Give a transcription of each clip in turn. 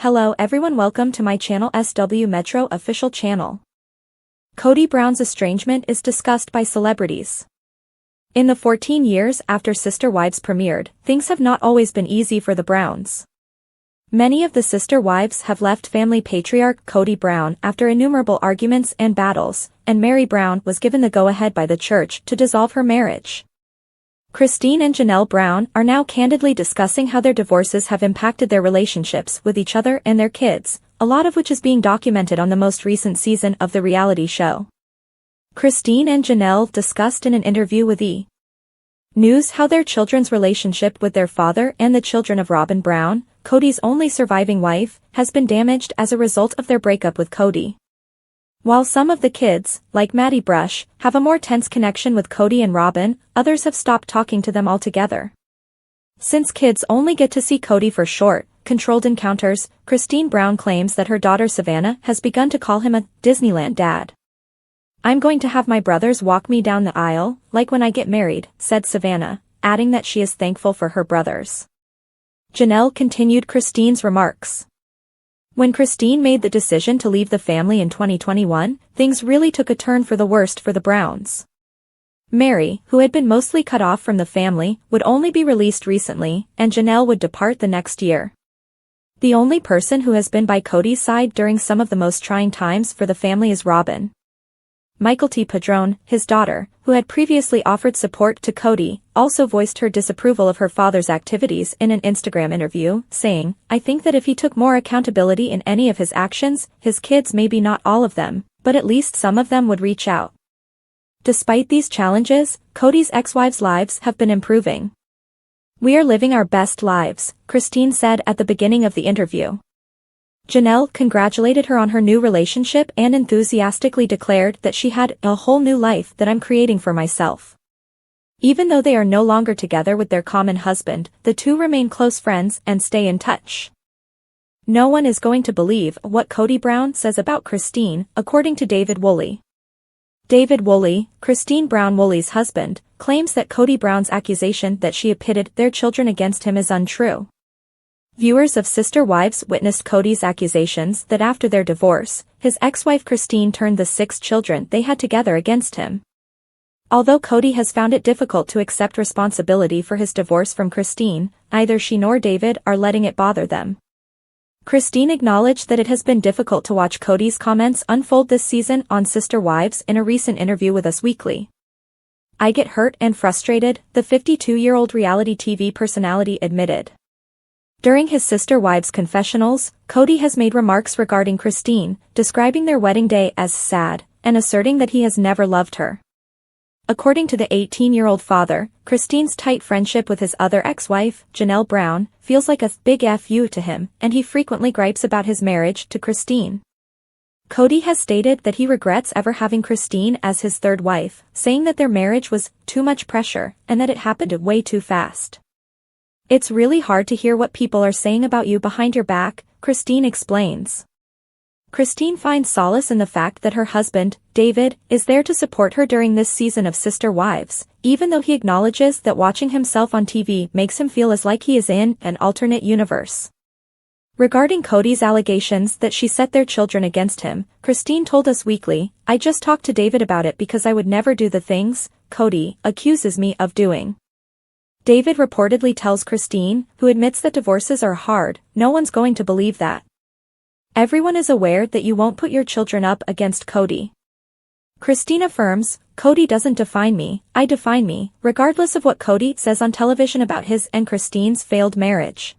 Hello everyone, welcome to my channel SW Metro official channel. Kody Brown's estrangement is discussed by celebrities. In the 14 years after Sister Wives premiered, things have not always been easy for the Browns. Many of the Sister Wives have left family patriarch Kody Brown after innumerable arguments and battles, and Mary Brown was given the go-ahead by the church to dissolve her marriage. Christine and Janelle Brown are now candidly discussing how their divorces have impacted their relationships with each other and their kids, a lot of which is being documented on the most recent season of the reality show. Christine and Janelle discussed in an interview with E! News how their children's relationship with their father and the children of Robyn Brown, Kody's only surviving wife, has been damaged as a result of their breakup with Kody. While some of the kids, like Maddie Brush, have a more tense connection with Kody and Robyn, others have stopped talking to them altogether. Since kids only get to see Kody for short, controlled encounters, Christine Brown claims that her daughter Savannah has begun to call him a Disneyland dad. "I'm going to have my brothers walk me down the aisle, like when I get married," said Savannah, adding that she is thankful for her brothers. Janelle continued Christine's remarks. When Christine made the decision to leave the family in 2021, things really took a turn for the worst for the Browns. Mary, who had been mostly cut off from the family, would only be released recently, and Janelle would depart the next year. The only person who has been by Kody's side during some of the most trying times for the family is Robyn. Michael T. Padron, his daughter, who had previously offered support to Kody, also voiced her disapproval of her father's activities in an Instagram interview, saying, "I think that if he took more accountability in any of his actions, his kids, maybe not all of them, but at least some of them, would reach out." Despite these challenges, Kody's ex-wives' lives have been improving. "We are living our best lives," Christine said at the beginning of the interview. Janelle congratulated her on her new relationship and enthusiastically declared that she had a whole new life that I'm creating for myself. Even though they are no longer together with their common husband, the two remain close friends and stay in touch. "No one is going to believe what Kody Brown says about Christine," according to David Woolley. David Woolley, Christine Brown Woolley's husband, claims that Kody Brown's accusation that she had pitted their children against him is untrue. Viewers of Sister Wives witnessed Kody's accusations that after their divorce, his ex-wife Christine turned the 6 children they had together against him. Although Kody has found it difficult to accept responsibility for his divorce from Christine, neither she nor David are letting it bother them. Christine acknowledged that it has been difficult to watch Kody's comments unfold this season on Sister Wives in a recent interview with Us Weekly. "I get hurt and frustrated," the 52-year-old reality TV personality admitted. During his Sister Wives confessionals, Kody has made remarks regarding Christine, describing their wedding day as sad, and asserting that he has never loved her. According to the 18-year-old father, Christine's tight friendship with his other ex-wife, Janelle Brown, feels like a big F.U. to him, and he frequently gripes about his marriage to Christine. Kody has stated that he regrets ever having Christine as his third wife, saying that their marriage was too much pressure, and that it happened way too fast. "It's really hard to hear what people are saying about you behind your back," Christine explains. Christine finds solace in the fact that her husband, David, is there to support her during this season of Sister Wives, even though he acknowledges that watching himself on TV makes him feel as like he is in an alternate universe. Regarding Kody's allegations that she set their children against him, Christine told Us Weekly, "I just talked to David about it because I would never do the things Kody accuses me of doing." David reportedly tells Christine, who admits that divorces are hard, "No one's going to believe that. Everyone is aware that you won't put your children up against Kody." Christine affirms, "Kody doesn't define me, I define me," regardless of what Kody says on television about his and Christine's failed marriage.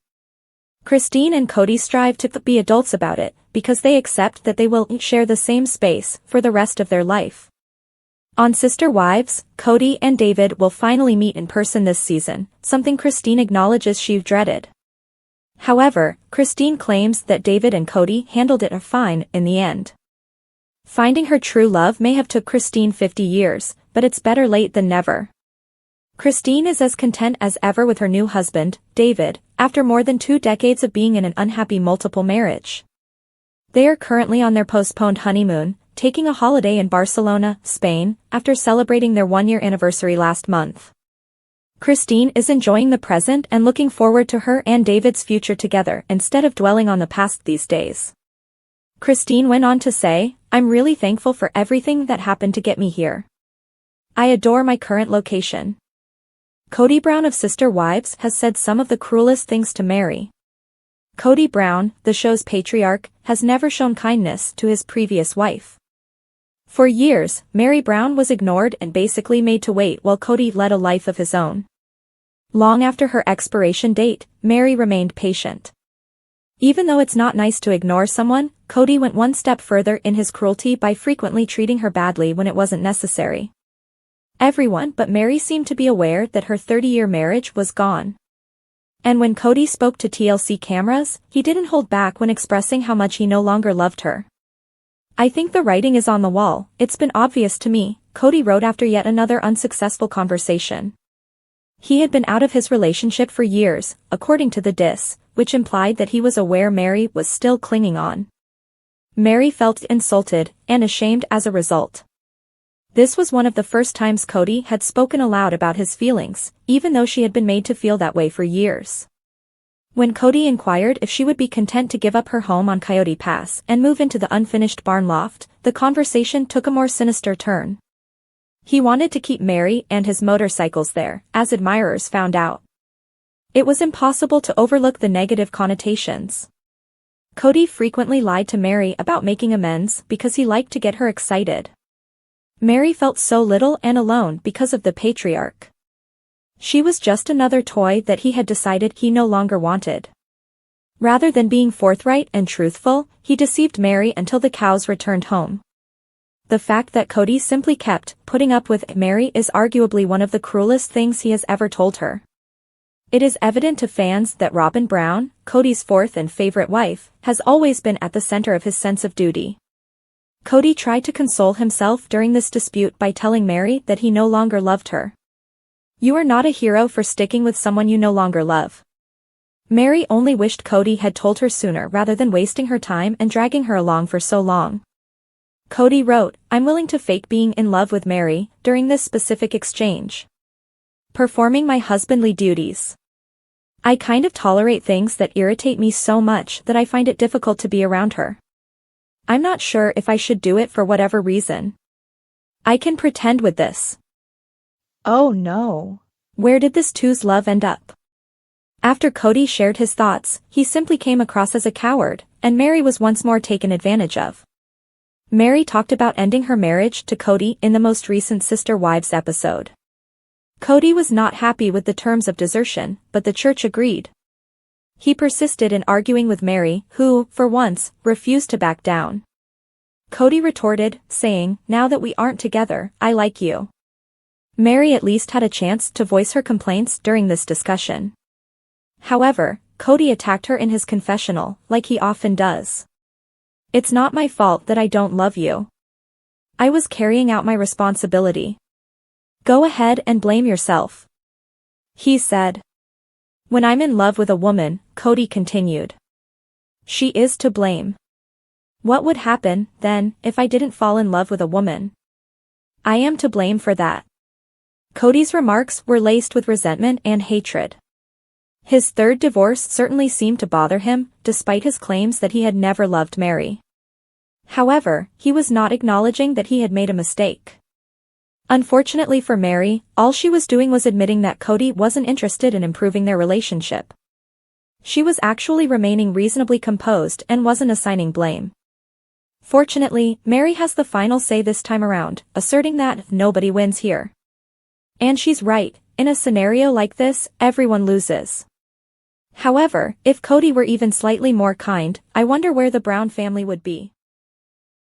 Christine and Kody strive to be adults about it, because they accept that they will share the same space for the rest of their life. On Sister Wives, Kody and David will finally meet in person this season, something Christine acknowledges she dreaded. However, Christine claims that David and Kody handled it fine in the end. Finding her true love may have took Christine 50 years, but it's better late than never. Christine is as content as ever with her new husband, David, after more than 2 decades of being in an unhappy multiple marriage. They are currently on their postponed honeymoon, taking a holiday in Barcelona, Spain, after celebrating their 1-year anniversary last month. Christine is enjoying the present and looking forward to her and David's future together instead of dwelling on the past these days. Christine went on to say, "I'm really thankful for everything that happened to get me here. I adore my current location." Kody Brown of Sister Wives has said some of the cruelest things to Mary. Kody Brown, the show's patriarch, has never shown kindness to his previous wife. For years, Mary Brown was ignored and basically made to wait while Kody led a life of his own. Long after her expiration date, Mary remained patient. Even though it's not nice to ignore someone, Kody went one step further in his cruelty by frequently treating her badly when it wasn't necessary. Everyone but Mary seemed to be aware that her 30-year marriage was gone. And when Kody spoke to TLC cameras, he didn't hold back when expressing how much he no longer loved her. "I think the writing is on the wall, it's been obvious to me," Kody wrote after yet another unsuccessful conversation. He had been out of his relationship for years, according to the diss, which implied that he was aware Mary was still clinging on. Mary felt insulted and ashamed as a result. This was one of the first times Kody had spoken aloud about his feelings, even though she had been made to feel that way for years. When Kody inquired if she would be content to give up her home on Coyote Pass and move into the unfinished barn loft, the conversation took a more sinister turn. He wanted to keep Mary and his motorcycles there, as admirers found out. It was impossible to overlook the negative connotations. Kody frequently lied to Mary about making amends because he liked to get her excited. Mary felt so little and alone because of the patriarch. She was just another toy that he had decided he no longer wanted. Rather than being forthright and truthful, he deceived Mary until the cows returned home. The fact that Kody simply kept putting up with Mary is arguably one of the cruelest things he has ever told her. It is evident to fans that Robyn Brown, Kody's fourth and favorite wife, has always been at the center of his sense of duty. Kody tried to console himself during this dispute by telling Mary that he no longer loved her. "You are not a hero for sticking with someone you no longer love." Mary only wished Kody had told her sooner rather than wasting her time and dragging her along for so long. Kody wrote, "I'm willing to fake being in love with Mary during this specific exchange. Performing my husbandly duties. I kind of tolerate things that irritate me so much that I find it difficult to be around her. I'm not sure if I should do it for whatever reason. I can pretend with this." Oh no. Where did this two's love end up? After Kody shared his thoughts, he simply came across as a coward, and Mary was once more taken advantage of. Mary talked about ending her marriage to Kody in the most recent Sister Wives episode. Kody was not happy with the terms of desertion, but the church agreed. He persisted in arguing with Mary, who, for once, refused to back down. Kody retorted, saying, "Now that we aren't together, I like you." Mary at least had a chance to voice her complaints during this discussion. However, Kody attacked her in his confessional, like he often does. "It's not my fault that I don't love you. I was carrying out my responsibility. Go ahead and blame yourself," he said. "When I'm in love with a woman," Kody continued, "she is to blame. What would happen, then, if I didn't fall in love with a woman? I am to blame for that." Kody's remarks were laced with resentment and hatred. His third divorce certainly seemed to bother him, despite his claims that he had never loved Mary. However, he was not acknowledging that he had made a mistake. Unfortunately for Mary, all she was doing was admitting that Kody wasn't interested in improving their relationship. She was actually remaining reasonably composed and wasn't assigning blame. Fortunately, Mary has the final say this time around, asserting that nobody wins here. And she's right, in a scenario like this, everyone loses. However, if Kody were even slightly more kind, I wonder where the Brown family would be.